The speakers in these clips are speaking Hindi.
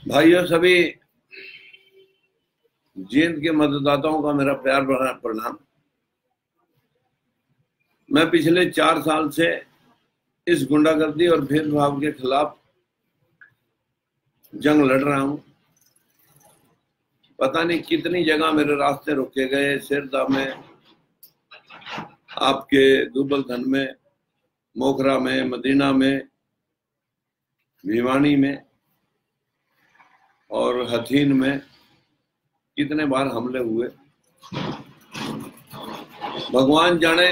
भाइयों, सभी जींद के मतदाताओं का मेरा प्यार भरा प्रणाम। मैं पिछले 4 साल से इस गुंडागर्दी और भेदभाव के खिलाफ जंग लड़ रहा हूं। पता नहीं कितनी जगह मेरे रास्ते रोके गए, सिरदा में, आपके दुबलधन में, मोखरा में, मदीना में, भिवानी में और हथीन में कितने बार हमले हुए। भगवान जाने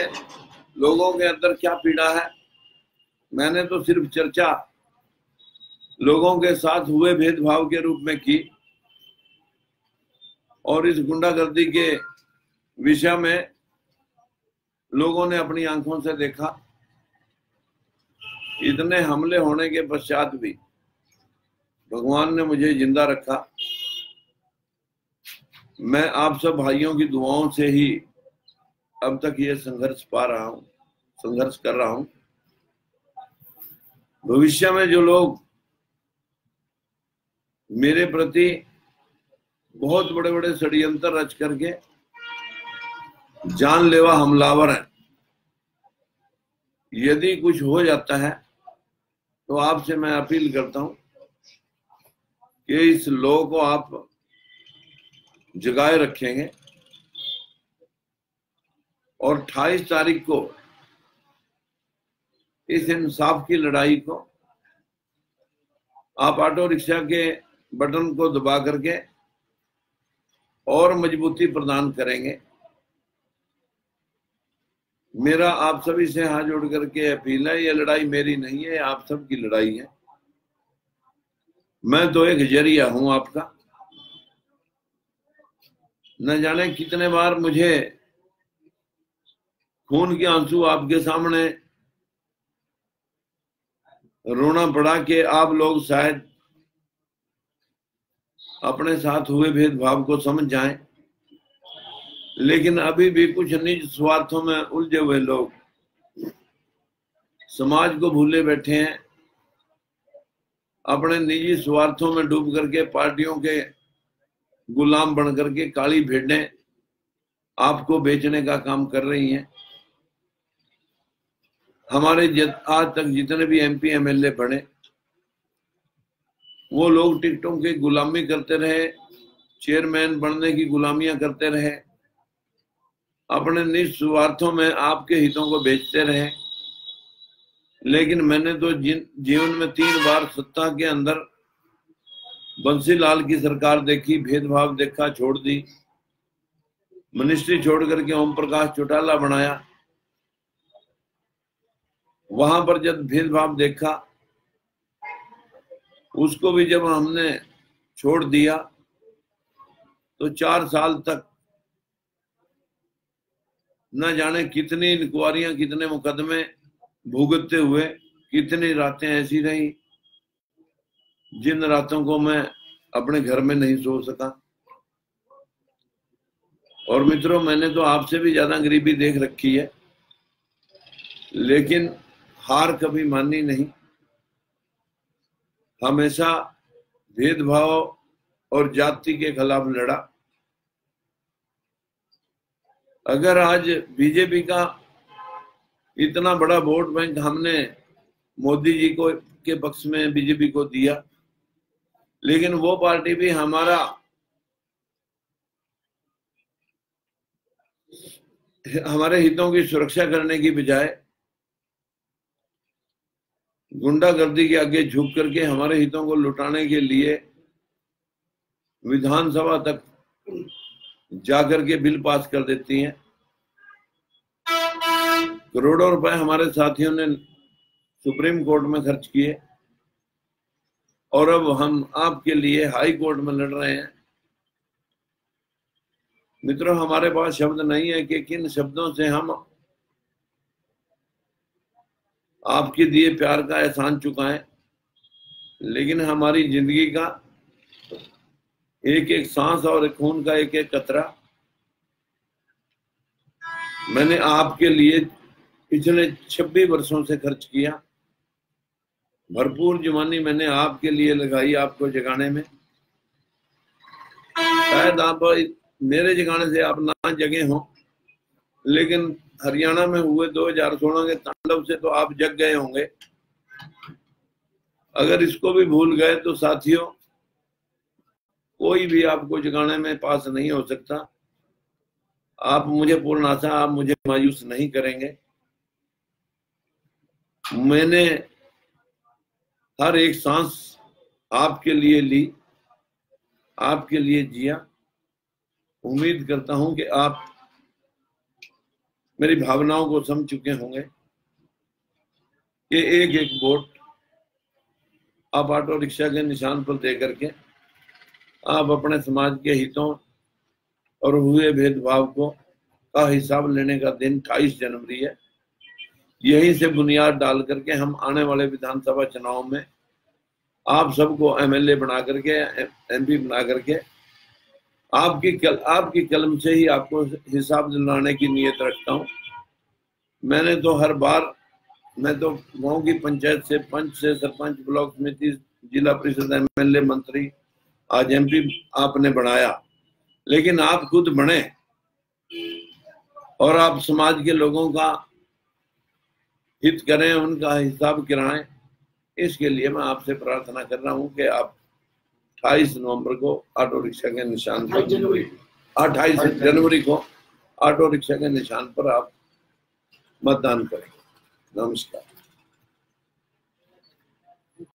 लोगों के अंदर क्या पीड़ा है। मैंने तो सिर्फ चर्चा लोगों के साथ हुए भेदभाव के रूप में की और इस गुंडागर्दी के विषय में लोगों ने अपनी आंखों से देखा। इतने हमले होने के पश्चात भी भगवान ने मुझे जिंदा रखा। मैं आप सब भाइयों की दुआओं से ही अब तक ये संघर्ष कर रहा हूं। भविष्य में जो लोग मेरे प्रति बहुत बड़े बड़े षड्यंत्र रच करके जानलेवा हमलावर हैं, यदि कुछ हो जाता है तो आपसे मैं अपील करता हूं कि इस लॉ को आप जगाए रखेंगे और 28 तारीख को इस इंसाफ की लड़ाई को आप ऑटो रिक्शा के बटन को दबा करके और मजबूती प्रदान करेंगे। मेरा आप सभी से हाथ जोड़ करके अपील है, ये लड़ाई मेरी नहीं है, आप सबकी लड़ाई है। मैं तो एक जरिया हूं आपका। न जाने कितने बार मुझे खून के आंसू आपके सामने रोना पड़ा कि आप लोग शायद अपने साथ हुए भेदभाव को समझ जाएं, लेकिन अभी भी कुछ निज स्वार्थों में उलझे हुए लोग समाज को भूले बैठे हैं। अपने निजी स्वार्थों में डूब करके पार्टियों के गुलाम बन करके काली भेड़ें आपको बेचने का काम कर रही हैं। हमारे आज तक जितने भी एमपी एमएलए बने वो लोग टिकटों की गुलामी करते रहे, चेयरमैन बनने की गुलामियां करते रहे, अपने निस्वार्थों में आपके हितों को बेचते रहे। लेकिन मैंने तो जीवन में 3 बार सत्ता के अंदर बंसीलाल की सरकार देखी, भेदभाव देखा, छोड़ दी। मिनिस्ट्री छोड़ करके ओम प्रकाश चौटाला बनाया, वहां पर जब भेदभाव देखा उसको भी जब हमने छोड़ दिया तो 4 साल तक न जाने कितनी इंक्वायरियां, कितने मुकदमे भुगतते हुए, कितनी रातें ऐसी रही जिन रातों को मैं अपने घर में नहीं सो सका। और मित्रों, मैंने तो आपसे भी ज्यादा गरीबी देख रखी है, लेकिन हार कभी मानी नहीं। हमेशा भेदभाव और जाति के खिलाफ लड़ा। अगर आज बीजेपी का इतना बड़ा वोट बैंक हमने मोदी जी को के पक्ष में बीजेपी को दिया, लेकिन वो पार्टी भी हमारे हितों की सुरक्षा करने की बजाय गुंडागर्दी के आगे झुक करके हमारे हितों को लुटाने के लिए विधानसभा तक जाकर के बिल पास कर देती हैं। करोड़ों रुपए हमारे साथियों ने सुप्रीम कोर्ट में खर्च किए और अब हम आपके लिए हाई कोर्ट में लड़ रहे हैं। मित्रों, हमारे पास शब्द नहीं है कि किन शब्दों से हम आपके दिए प्यार का एहसान चुकाएं, लेकिन हमारी जिंदगी का एक एक सांस और खून का एक एक कतरा मैंने आपके लिए पिछले 26 वर्षों से खर्च किया। भरपूर जुबानी मैंने आपके लिए लगाई, आपको जगाने में। शायद आप मेरे जगाने से आप ना जगे हों, लेकिन हरियाणा में हुए 2016 के तांडव से तो आप जग गए होंगे। अगर इसको भी भूल गए तो साथियों, कोई भी आपको जगाने में पास नहीं हो सकता। आप मुझे पूर्ण आशा, आप मुझे मायूस नहीं करेंगे। मैंने हर एक सांस आपके लिए ली, आपके लिए जिया। उम्मीद करता हूं कि आप मेरी भावनाओं को समझ चुके होंगे। ये एक एक वोट आप ऑटो रिक्शा के निशान पर दे करके आप अपने समाज के हितों और हुए भेदभाव को का हिसाब लेने का दिन 28 जनवरी है। यहीं से बुनियाद डाल करके हम आने वाले विधानसभा चुनाव में आप सबको एमएलए बना करके, एमपी बना करके आपकी कलम से ही आपको हिसाब दिलाने की नीयत रखता हूं। मैंने तो हर बार, मैं तो गांव की पंचायत से, पंच से सरपंच, ब्लॉक समिति, जिला परिषद, एमएलए, मंत्री, आज एमपी आपने बनाया, लेकिन आप खुद बने और आप समाज के लोगों का हित करें, उनका हिसाब कराएं। इसके लिए मैं आपसे प्रार्थना कर रहा हूं कि आप 28 नवंबर को ऑटो रिक्शा के निशान पर, 28 जनवरी को ऑटो रिक्शा के निशान पर आप मतदान करें। नमस्कार।